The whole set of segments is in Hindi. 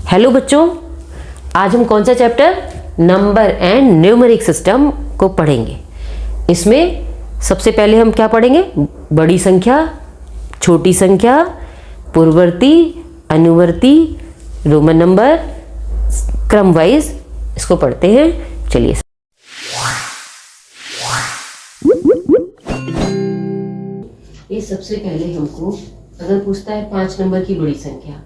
हेलो बच्चों, आज हम कौन सा chapter number and numeric system को पढ़ेंगे। इसमें सबसे पहले हम क्या पढ़ेंगे? बड़ी संख्या, छोटी संख्या, पूर्ववर्ती, अनुवर्ती, रोमन नंबर, क्रम वाइज इसको पढ़ते हैं। चलिए, ये सबसे पहले हमको अगर पूछता है 5 नंबर की बड़ी संख्या,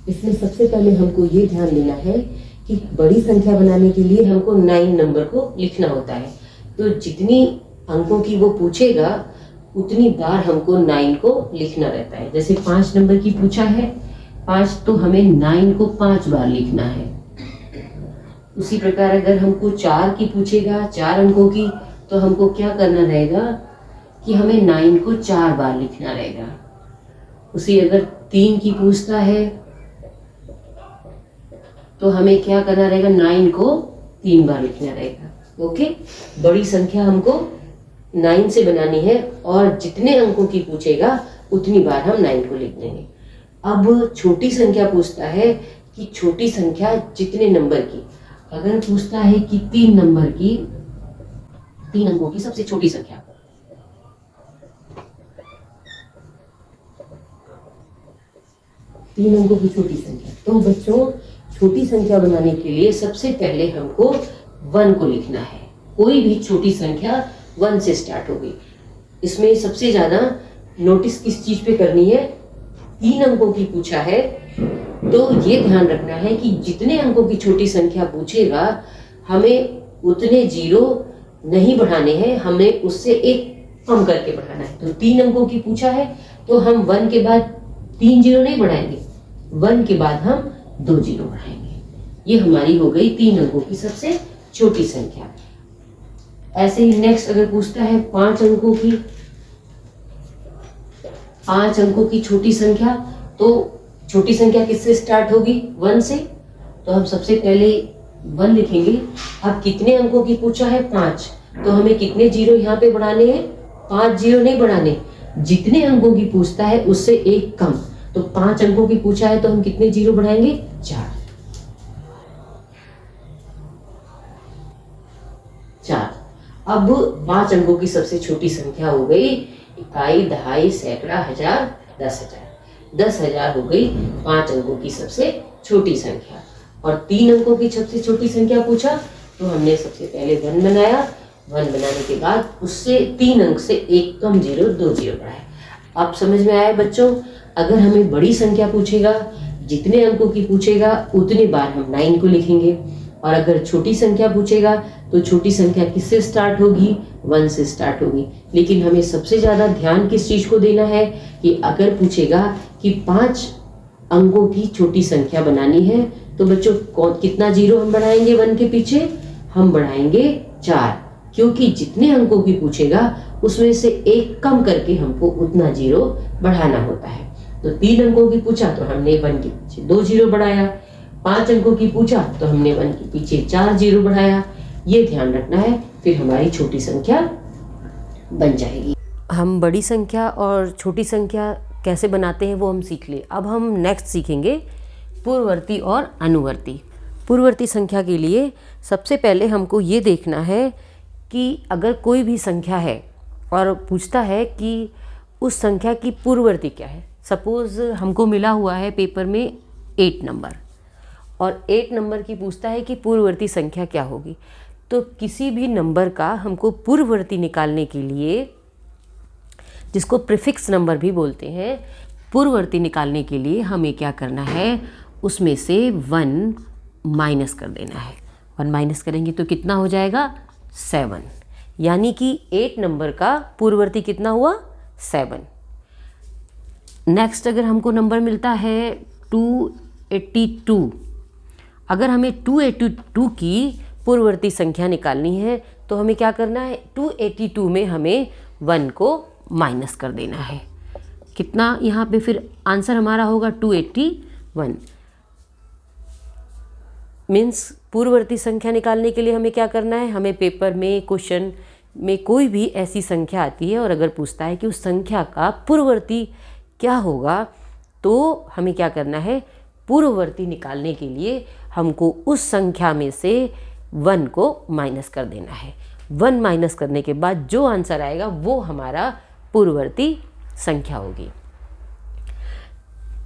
इसमें सबसे पहले हमको ये ध्यान देना है कि बड़ी संख्या बनाने के लिए हमको 9 नंबर को लिखना होता है। तो जितनी अंकों की वो पूछेगा उतनी बार हमको 9 को लिखना रहता है। जैसे 5 नंबर की पूछा है 5, तो हमें 9 को 5 बार लिखना है। उसी प्रकार अगर हमको 4 की पूछेगा, 4 अंकों की, तो हमको क्या करना रहेगा कि हमें 9 को 4 बार लिखना रहेगा। उसी अगर 3 की पूछता है तो हमें क्या करना रहेगा, 9 को 3 बार लिखना रहेगा। ओके, बड़ी संख्या हमको 9 से बनानी है और जितने अंकों की पूछेगा उतनी बार हम 9 को लिख देंगे। अब छोटी संख्या पूछता है कि छोटी संख्या जितने नंबर की, अगर पूछता है कि 3 नंबर की, 3 अंकों की सबसे छोटी संख्या, तीन अंकों की छोटी संख्या, तो बच्चों छोटी संख्या बनाने के लिए सबसे पहले हमको 1 को लिखना है। कोई भी छोटी संख्या 1 से स्टार्ट होगी। इसमें सबसे ज्यादा नोटिस किस चीज पे करनी है? 3 अंकों की पूछा है तो ये ध्यान रखना है कि जितने अंकों की छोटी संख्या पूछेगा हमें उतने जीरो नहीं बढ़ाने हैं, हमें उससे एक कम करके बढ़ाना है। तो 3 अंकों की पूछा है तो हम 1 के बाद 3 जीरो नहीं बढ़ाएंगे, 1 के बाद हम 2 जीरो बढ़ाएंगे। ये हमारी हो गई 3 अंकों की सबसे छोटी संख्या। ऐसे ही नेक्स्ट अगर पूछता है 5 अंकों की, 5 अंकों की छोटी संख्या, तो छोटी संख्या किससे स्टार्ट होगी? 1 से। तो हम सबसे पहले 1 लिखेंगे। अब कितने अंकों की पूछा है? 5, तो हमें कितने जीरो यहाँ पे बढ़ाने हैं? 5 जीरो नहीं बढ़ाने, जितने अंकों की पूछता है उससे एक कम। तो 5 अंकों की पूछा है तो हम कितने जीरो बढ़ाएंगे? 4। अब 5 अंकों की सबसे छोटी संख्या हो गई इकाई, दहाई, सैकड़ा, हजार, 10,000। 10,000 हो गई 5 अंकों की सबसे छोटी संख्या। और 3 अंकों की सबसे छोटी संख्या पूछा तो हमने सबसे पहले 1 बनाया। 1 बनाने के बाद उससे 3 अंक से एक कम जीरो, 2 जीरो बढ़ाया। अब समझ में आया बच्चों? अगर हमें बड़ी संख्या पूछेगा, जितने अंकों की पूछेगा उतनी बार हम 9 को लिखेंगे। और अगर छोटी संख्या पूछेगा तो छोटी संख्या किससे स्टार्ट होगी? 1 से स्टार्ट होगी। लेकिन हमें सबसे ज्यादा ध्यान किस चीज को देना है कि अगर पूछेगा कि 5 अंकों की छोटी संख्या बनानी है तो बच्चों कितना जीरो हम बढ़ाएंगे? 1 के पीछे हम बढ़ाएंगे 4, क्योंकि जितने अंकों की पूछेगा उसमें से एक कम करके हमको उतना जीरो बढ़ाना होता है। तो 3 अंकों की पूछा तो हमने 1 के पीछे 2 जीरो बढ़ाया, 5 अंकों की पूछा तो हमने 1 के पीछे 4 जीरो बढ़ाया। ये ध्यान रखना है, फिर हमारी छोटी संख्या बन जाएगी। हम बड़ी संख्या और छोटी संख्या कैसे बनाते हैं वो हम सीख लिए। अब हम नेक्स्ट सीखेंगे पूर्ववर्ती और अनुवर्ती। पूर्ववर्ती संख्या के लिए सबसे पहले हमको ये देखना है कि अगर कोई भी संख्या है और पूछता है कि उस संख्या की पूर्ववर्ती क्या है। सपोज हमको मिला हुआ है पेपर में 8 नंबर और 8 नंबर की पूछता है कि पूर्ववर्ती संख्या क्या होगी। तो किसी भी नंबर का हमको पूर्ववर्ती निकालने के लिए, जिसको प्रीफिक्स नंबर भी बोलते हैं, पूर्ववर्ती निकालने के लिए हमें क्या करना है? उसमें से 1 माइनस कर देना है। 1 माइनस करेंगे तो कितना हो जाएगा? 7। यानी कि 8 नंबर का पूर्ववर्ती कितना हुआ? 7। नेक्स्ट अगर हमको नंबर मिलता है 282, अगर हमें 282 की पूर्ववर्ती संख्या निकालनी है तो हमें क्या करना है? 282 में हमें 1 को माइनस कर देना है। कितना यहाँ पे फिर आंसर हमारा होगा? 281। मीन्स पूर्ववर्ती संख्या निकालने के लिए हमें क्या करना है? हमें पेपर में क्वेश्चन में कोई भी ऐसी संख्या आती है और अगर पूछता है कि उस संख्या का पूर्ववर्ती क्या होगा, तो हमें क्या करना है, पूर्ववर्ती निकालने के लिए हमको उस संख्या में से 1 को माइनस कर देना है। 1 माइनस करने के बाद जो आंसर आएगा वो हमारा पूर्ववर्ती संख्या होगी।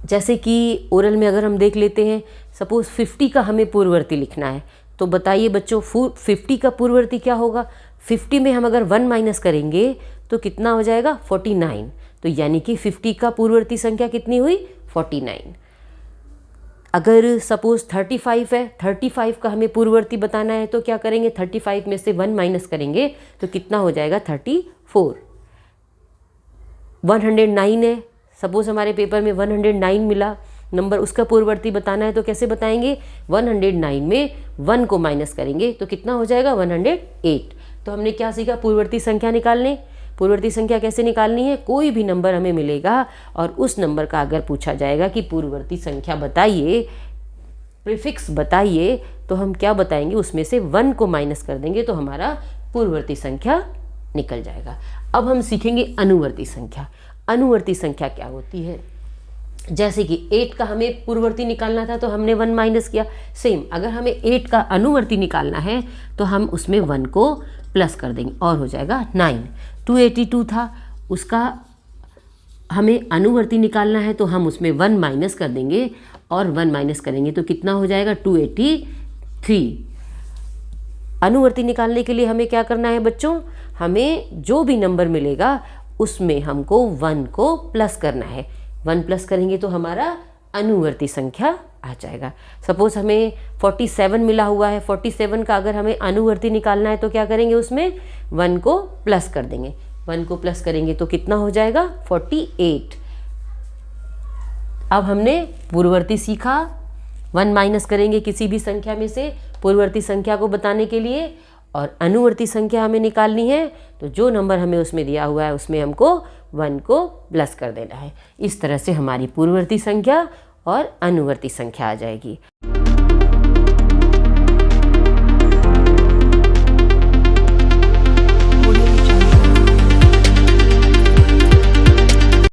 जैसे कि ओरल में अगर हम देख लेते हैं, सपोज 50 का हमें पूर्ववर्ती लिखना है, तो बताइए बच्चों 50 का पूर्ववर्ती क्या होगा। 50 में हम अगर 1 माइनस करेंगे तो कितना हो जाएगा, 49। तो यानी कि 50 का पूर्ववर्ती संख्या कितनी हुई, 49। अगर सपोज 35 है, 35 का हमें पूर्ववर्ती बताना है तो क्या करेंगे, 35 में से 1 माइनस करेंगे तो कितना हो जाएगा, 34। 109 है, सपोज हमारे पेपर में 109 मिला नंबर, उसका पूर्ववर्ती बताना है तो कैसे बताएंगे, 109 में 1 को माइनस करेंगे तो कितना हो जाएगा, 108। तो हमने क्या सीखा, पूर्ववर्ती संख्या निकालने। पूर्ववर्ती संख्या कैसे निकालनी है, कोई भी नंबर हमें मिलेगा और उस नंबर का अगर पूछा जाएगा कि पूर्ववर्ती संख्या बताइए, प्रीफिक्स बताइए, तो हम क्या बताएंगे, उसमें से 1 को माइनस कर देंगे तो हमारा पूर्ववर्ती संख्या निकल जाएगा। अब हम सीखेंगे अनुवर्ती संख्या। अनुवर्ती संख्या क्या होती है, जैसे कि 8 का हमें पूर्ववर्ती निकालना था तो हमने 1 माइनस किया। सेम अगर हमें 8 का अनुवर्ती निकालना है तो हम उसमें 1 को प्लस कर देंगे और हो जाएगा 9। 282 था, उसका हमें अनुवर्ती निकालना है तो हम उसमें 1 माइनस कर देंगे और 1 माइनस करेंगे तो कितना हो जाएगा, 283। अनुवर्ती निकालने के लिए हमें क्या करना है बच्चों, हमें जो भी नंबर मिलेगा उसमें हमको 1 को प्लस करना है। 1 प्लस करेंगे तो हमारा अनुवर्ती संख्या आ जाएगा। सपोज हमें 47 मिला हुआ है, 47 का अगर हमें अनुवर्ती निकालना है तो क्या करेंगे, उसमें 1 को प्लस कर देंगे। 1 को प्लस करेंगे तो कितना हो जाएगा, 48। अब हमने पूर्ववर्ती सीखा, 1 माइनस करेंगे किसी भी संख्या में से पूर्ववर्ती संख्या को बताने के लिए, और अनुवर्ती संख्या हमें निकालनी है तो जो नंबर हमें उसमें दिया हुआ है उसमें हमको 1 को प्लस कर देना है। इस तरह से हमारी पूर्ववर्ती संख्या और अनुवर्ती संख्या आ जाएगी।